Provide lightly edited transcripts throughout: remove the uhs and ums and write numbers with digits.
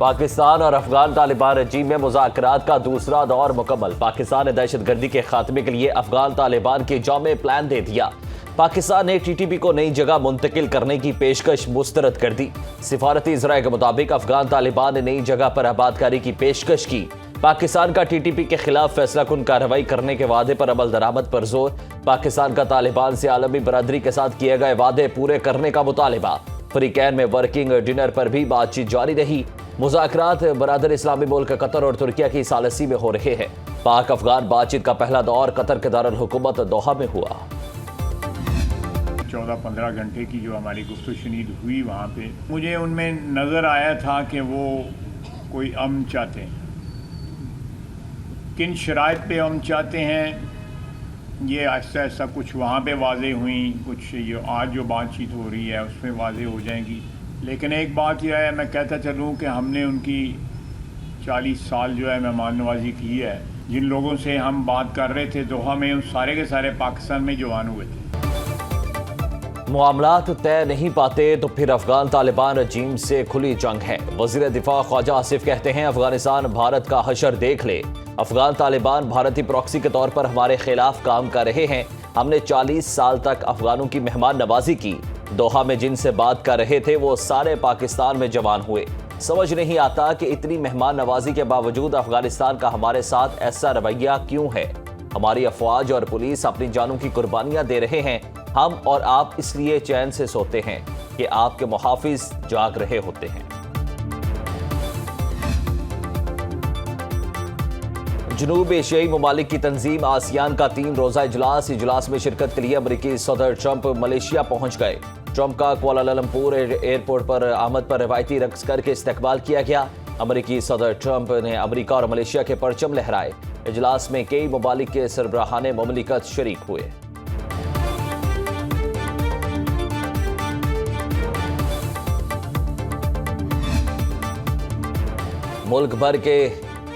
پاکستان اور افغان طالبان رجیم میں مذاکرات کا دوسرا دور مکمل۔ پاکستان نے دہشت گردی کے خاتمے کے لیے افغان طالبان کی جامع پلان دے دیا۔ پاکستان نے TTP کو نئی جگہ منتقل کرنے کی پیشکش مسترد کر دی۔ سفارتی ذرائع کے مطابق افغان طالبان نے نئی جگہ پر آبادکاری کی پیشکش کی۔ پاکستان کا TTP کے خلاف فیصلہ کن کارروائی کرنے کے وعدے پر عمل درآمد پر زور۔ پاکستان کا طالبان سے عالمی برادری کے ساتھ کیے گئے وعدے پورے کرنے کا مطالبہ۔ فریقین میں ورکنگ ڈنر پر بھی بات چیت جاری رہی۔ مذاکرات برادر اسلامی ملک قطر اور ترکیہ کی ثالثی میں ہو رہے ہیں۔ پاک افغان بات چیت کا پہلا دور قطر کے دارالحکومت دوحہ میں ہوا۔ 14-15 گھنٹے کی جو ہماری گفت و شنید ہوئی وہاں پہ، مجھے ان میں نظر آیا تھا کہ وہ کوئی امن چاہتے ہیں۔ کن شرائط پہ امن چاہتے ہیں یہ آہستہ آہستہ کچھ وہاں پہ واضح ہوئیں، کچھ یہ آج جو بات چیت ہو رہی ہے اس میں واضح ہو جائیں گی۔ لیکن ایک بات یہ ہے، میں کہتا چلوں کہ ہم نے ان کی 40 سال جو ہے مہمان نوازی کی ہے۔ جن لوگوں سے ہم بات کر رہے تھے دوحہ میں، ان سارے کے سارے پاکستان میں جوان ہوئے تھے۔ معاملات طے نہیں پاتے تو پھر افغان طالبان رجیم سے کھلی جنگ ہے۔ وزیر دفاع خواجہ آصف کہتے ہیں افغانستان بھارت کا حشر دیکھ لے۔ افغان طالبان بھارتی پراکسی کے طور پر ہمارے خلاف کام کر رہے ہیں۔ ہم نے 40 سال تک افغانوں کی مہمان نوازی کی۔ دوحہ میں جن سے بات کر رہے تھے وہ سارے پاکستان میں جوان ہوئے۔ سمجھ نہیں آتا کہ اتنی مہمان نوازی کے باوجود افغانستان کا ہمارے ساتھ ایسا رویہ کیوں ہے۔ ہماری افواج اور پولیس اپنی جانوں کی قربانیاں دے رہے ہیں۔ ہم اور آپ اس لیے چین سے سوتے ہیں کہ آپ کے محافظ جاگ رہے ہوتے ہیں۔ جنوب ایشیائی ممالک کی تنظیم آسیان کا 3 روزہ اجلاس میں شرکت کے لیے امریکی صدر ٹرمپ ملیشیا پہنچ گئے۔ ٹرمپ کا کوالالمپور ایئرپورٹ پر آمد پر روایتی رقص کر کے استقبال کیا گیا۔ امریکی صدر ٹرمپ نے امریکہ اور ملیشیا کے پرچم لہرائے۔ اجلاس میں کئی ممالک کے سربراہان مملکت شریک ہوئے۔ ملک بھر کے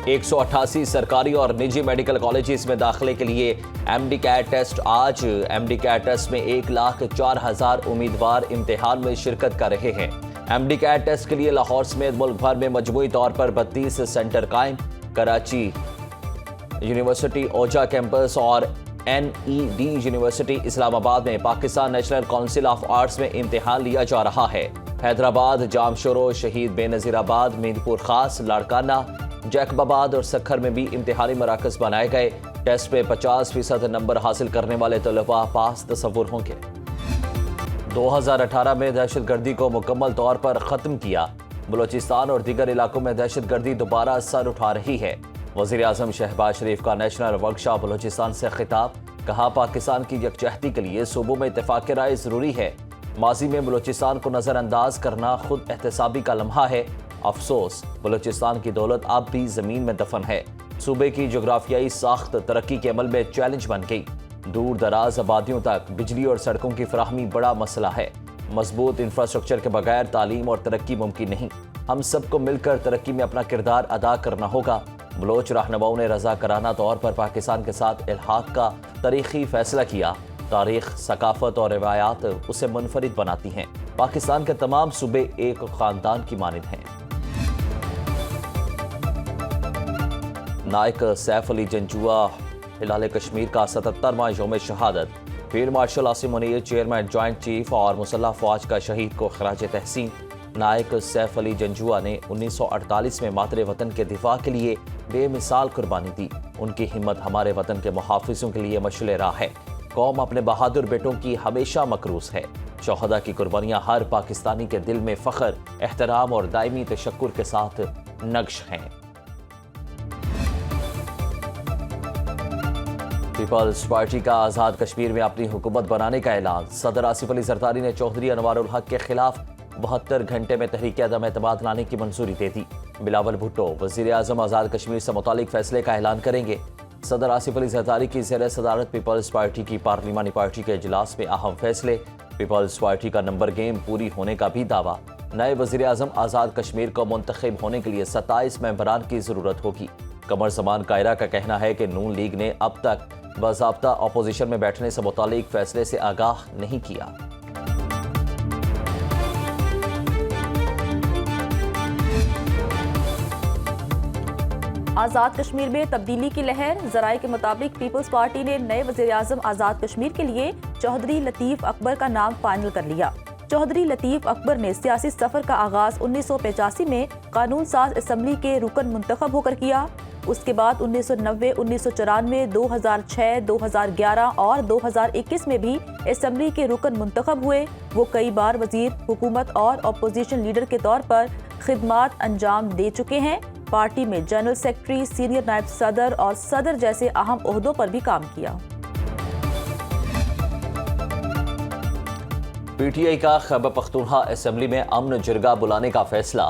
188 سرکاری اور نجی میڈیکل کالجز میں داخلے کے لیے MD CAT ٹیسٹ آج۔ MD CAT ٹیسٹ میں 1,04,000 امیدوار امتحان میں شرکت کر رہے ہیں۔ MD CAT ٹیسٹ کے لیے لاہور سمیت ملک بھر میں مجموعی طور پر 32 سینٹر قائم۔ کراچی یونیورسٹی اوجھا کیمپس اور NED یونیورسٹی اسلام آباد میں Pakistan national council of arts میں امتحان لیا جا رہا ہے۔ حیدرآباد، جام شورو، شہید بے نظیر آباد، مہدی خاص، لاڑکانہ، جیکب آباد اور سکھر میں بھی امتحانی مراکز بنائے گئے۔ ٹیسٹ میں 50% نمبر حاصل کرنے والے طلباء پاس تصور ہوں گے۔ 2018 میں دہشت گردی کو مکمل طور پر ختم کیا۔ بلوچستان اور دیگر علاقوں میں دہشت گردی دوبارہ سر اٹھا رہی ہے۔ وزیر اعظم شہباز شریف کا نیشنل ورکشاپ بلوچستان سے خطاب۔ کہا پاکستان کی یکجہتی کے لیے صوبوں میں اتفاق رائے ضروری ہے۔ ماضی میں بلوچستان کو نظر انداز کرنا خود احتسابی کا لمحہ ہے۔ افسوس بلوچستان کی دولت اب بھی زمین میں دفن ہے۔ صوبے کی جغرافیائی ساخت ترقی کے عمل میں چیلنج بن گئی۔ دور دراز آبادیوں تک بجلی اور سڑکوں کی فراہمی بڑا مسئلہ ہے۔ مضبوط انفراسٹرکچر کے بغیر تعلیم اور ترقی ممکن نہیں۔ ہم سب کو مل کر ترقی میں اپنا کردار ادا کرنا ہوگا۔ بلوچ رہنماؤں نے رضاکارانہ طور پر پاکستان کے ساتھ الحاق کا تاریخی فیصلہ کیا۔ تاریخ، ثقافت اور روایات اسے منفرد بناتی ہیں۔ پاکستان کے تمام صوبے ایک خاندان کی مانند ہیں۔ نائک سیف علی جنجوعہ ہلال کشمیر کا 77واں یوم شہادت۔ Field marshal Asim Munir chairman joint chief اور مسلح افواج کا شہید کو خراج تحسین۔ نائک سیف علی جنجوعہ نے 1948 میں مادر وطن کے دفاع کے لیے بے مثال قربانی دی۔ ان کی ہمت ہمارے وطن کے محافظوں کے لیے مشعل راہ ہے۔ قوم اپنے بہادر بیٹوں کی ہمیشہ مکروس ہے۔ شہداء کی قربانیاں ہر پاکستانی کے دل میں فخر، احترام اور دائمی تشکر کے ساتھ نقش ہیں۔ پیپلز پارٹی کا آزاد کشمیر میں اپنی حکومت بنانے کا اعلان۔ صدر آصف علی زرداری نے چودھری انوار الحق کے خلاف 72 گھنٹے میں تحریک عدم اعتماد لانے کی منظوری دے دی۔ بلاول بھٹو وزیر اعظم آزاد کشمیر سے متعلق فیصلے کا اعلان کریں گے۔ صدر آصف علی زرداری کی زیر صدارت پیپلز پارٹی کی پارلیمانی پارٹی کے اجلاس میں اہم فیصلے۔ پیپلز پارٹی کا نمبر گیم پوری ہونے کا بھی دعویٰ۔ نئے وزیر اعظم آزاد کشمیر کو منتخب ہونے کے لیے 27 ممبران کی ضرورت ہوگی۔ قمر زمان کائرہ کا کہنا ہے کہ نون لیگ نے اب تک باضابطہ اپوزیشن میں بیٹھنے سے متعلق فیصلے سے آگاہ نہیں کیا۔ آزاد کشمیر میں تبدیلی کی لہر، ذرائع کے مطابق پیپلز پارٹی نے نئے وزیر اعظم آزاد کشمیر کے لیے چودھری لطیف اکبر کا نام فائنل کر لیا۔ چودھری لطیف اکبر نے سیاسی سفر کا آغاز 1985 میں قانون ساز اسمبلی کے رکن منتخب ہو کر کیا۔ اس کے بعد 1990، 1994، 2006، 2011 اور 2021 میں بھی اسمبلی کے رکن منتخب ہوئے۔ وہ کئی بار وزیر حکومت اور اپوزیشن لیڈر کے طور پر خدمات انجام دے چکے ہیں۔ پارٹی میں جنرل سیکرٹری، سینئر نائب صدر اور صدر جیسے اہم عہدوں پر بھی کام کیا۔ پی ٹی آئی کا خیبر پختونخوا اسمبلی میں امن جرگہ بلانے کا فیصلہ،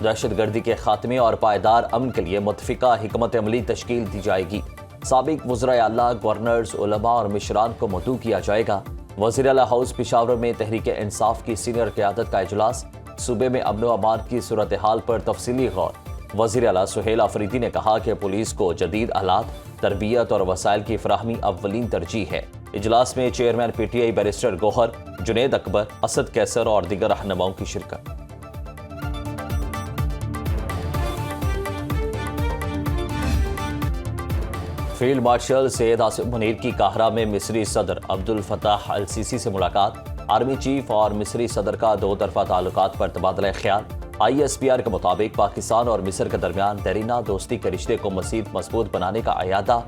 دہشت گردی کے خاتمے اور پائیدار امن کے لیے متفقہ حکمت عملی تشکیل دی جائے گی۔ سابق وزرائے اعلیٰ، گورنرز، علماء اور مشران کو مدعو کیا جائے گا۔ وزیر اعلیٰ ہاؤس پشاور میں تحریک انصاف کی سینئر قیادت کا اجلاس، صوبے میں امن و امان کی صورتحال پر تفصیلی غور۔ وزیر اعلیٰ سہیل آفریدی نے کہا کہ پولیس کو جدید آلات، تربیت اور وسائل کی فراہمی اولین ترجیح ہے۔ اجلاس میں chairman P T I barrister Gohar, Junaid Akbar, Asad Qaiser اور دیگر رہنماؤں کی شرکت۔ فیلڈ مارشل سید آصف منیر کی قاہرہ میں مصری صدر عبد الفتاح السیسی سے ملاقات، آرمی چیف اور مصری صدر کا دو طرفہ تعلقات پر تبادلہ خیال۔ آئی ایس پی آر کے مطابق پاکستان اور مصر کے درمیان دیرینہ دوستی کے رشتے کو مزید مضبوط بنانے کا اعادہ۔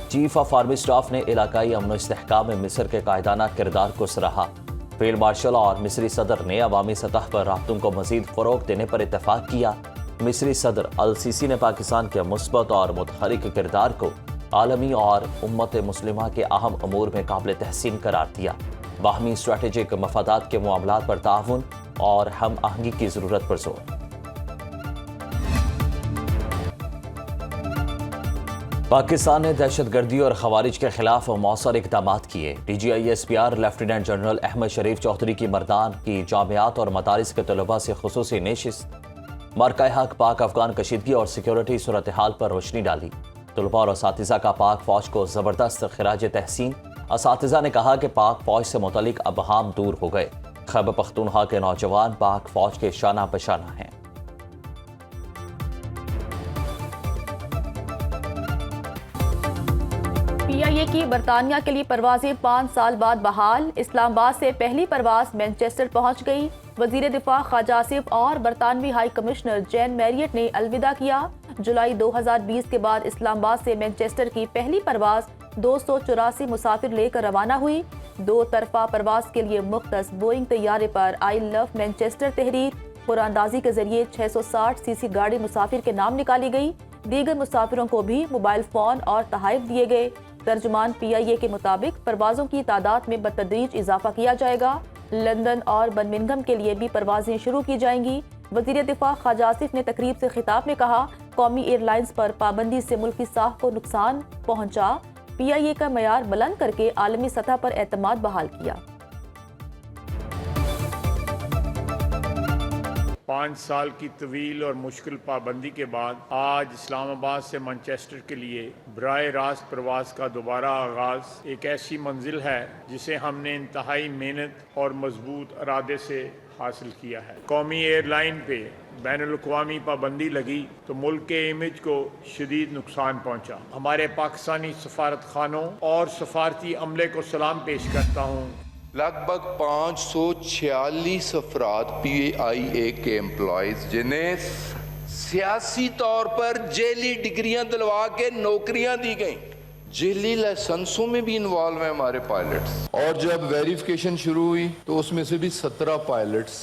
چیف آف آرمی اسٹاف نے علاقائی امن و استحکام میں مصر کے قائدانہ کردار کو سراہا۔ فیلڈ مارشل اور مصری صدر نے عوامی سطح پر رابطوں کو مزید فروغ دینے پر اتفاق کیا۔ مصری صدر السیسی نے پاکستان کے مثبت اور متحرک کردار کو عالمی اور امت مسلمہ کے اہم امور میں قابل تحسین قرار دیا۔ باہمی اسٹریٹجک مفادات کے معاملات پر تعاون اور ہم آہنگی کی ضرورت پر زور۔ پاکستان نے دہشت گردی اور خوارج کے خلاف مؤثر اقدامات کیے۔ D G I S P R lieutenant general Ahmed Sharif Chaudhry کی مردان کی جامعات اور مدارس کے طلباء سے خصوصی نشست، مارکہ حق پاک افغان کشیدگی اور سیکیورٹی صورتحال پر روشنی ڈالی۔ طلباء اور اساتذہ کا پاک فوج کو زبردست خراج تحسین۔ اساتذہ نے کہا کہ پاک فوج سے متعلق ابہام دور ہو گئے۔ خیبر پختونخوا کے نوجوان پاک فوج کے شانہ بشانہ ہیں۔ پی آئی اے کی برطانیہ کے لیے پروازیں 5 سال بعد بحال، اسلام آباد سے پہلی پرواز مینچسٹر پہنچ گئی۔ وزیر دفاع خواجہ آصف اور برطانوی ہائی کمشنر جین میریٹ نے الوداع کیا۔ جولائی 2020 کے بعد اسلام آباد سے مینچسٹر کی پہلی پرواز 284 مسافر لے کر روانہ ہوئی۔ دو طرفہ پرواز کے لیے مختص بوئنگ طیارے پر آئی لو مینچسٹر تحریر قرآن اندازی کے ذریعے 660 سی سی گاڑی مسافر کے نام نکالی گئی۔ دیگر مسافروں کو بھی موبائل فون اور تحائف دیے گئے۔ ترجمان پی آئی اے کے مطابق پروازوں کی تعداد میں بتدریج اضافہ کیا جائے گا۔ لندن اور برمنگھم کے لیے بھی پروازیں شروع کی جائیں گی۔ وزیر دفاع خواجہ آصف نے تقریب سے خطاب میں کہا، قومی ایئر لائنز پر پابندی سے ملکی ساکھ کو نقصان پہنچا، پی آئی اے کا معیار بلند کر کے عالمی سطح پر اعتماد بحال کیا۔ 5 سال کی طویل اور مشکل پابندی کے بعد آج اسلام آباد سے مانچسٹر کے لیے براہ راست پرواز کا دوبارہ آغاز ایک ایسی منزل ہے جسے ہم نے انتہائی محنت اور مضبوط ارادے سے حاصل کیا ہے۔ قومی ایئر لائن پہ بین الاقوامی پابندی لگی تو ملک کے امیج کو شدید نقصان پہنچا۔ ہمارے پاکستانی سفارت خانوں اور سفارتی عملے کو سلام پیش کرتا ہوں۔ لگ بھگ 546 افراد پی آئی اے کے امپلائیز جنہیں سیاسی طور پر جیلی ڈگریاں دلوا کے نوکریاں دی گئیں، جیلی لائسنسوں میں بھی انوالو ہیں ہمارے پائلٹس، اور جب ویریفیکیشن شروع ہوئی تو اس میں سے بھی 17 پائلٹس۔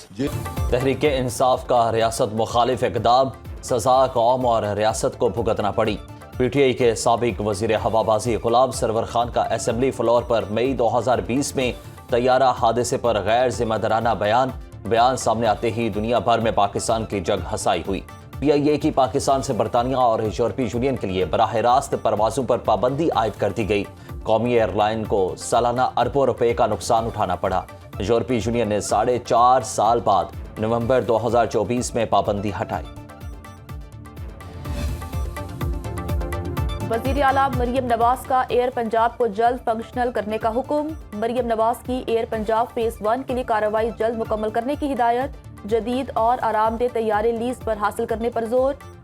تحریک انصاف کا ریاست مخالف اقدام، سزا قوم اور ریاست کو بھگتنا پڑی۔ پی ٹی آئی کے سابق وزیر ہوا بازی غلام سرور خان کا اسمبلی فلور پر مئی 2020 میں طیارہ حادثے پر غیر ذمہ دارانہ بیان سامنے آتے ہی دنیا بھر میں پاکستان کی جگ ہنسائی ہوئی۔ پی آئی اے کی پاکستان سے برطانیہ اور یورپی یونین کے لیے براہ راست پروازوں پر پابندی عائد کر دی گئی۔ قومی ایئر لائن کو سالانہ اربوں روپے کا نقصان اٹھانا پڑا۔ یورپی یونین نے 4.5 سال بعد نومبر 2024 میں پابندی ہٹائی۔ وزیر اعلیٰ مریم نواز کا ایئر پنجاب کو جلد فنکشنل کرنے کا حکم۔ مریم نواز کی ایئر پنجاب فیز 1 کے لیے کارروائی جلد مکمل کرنے کی ہدایت۔ جدید اور آرام دہ طیارے لیز پر حاصل کرنے پر زور۔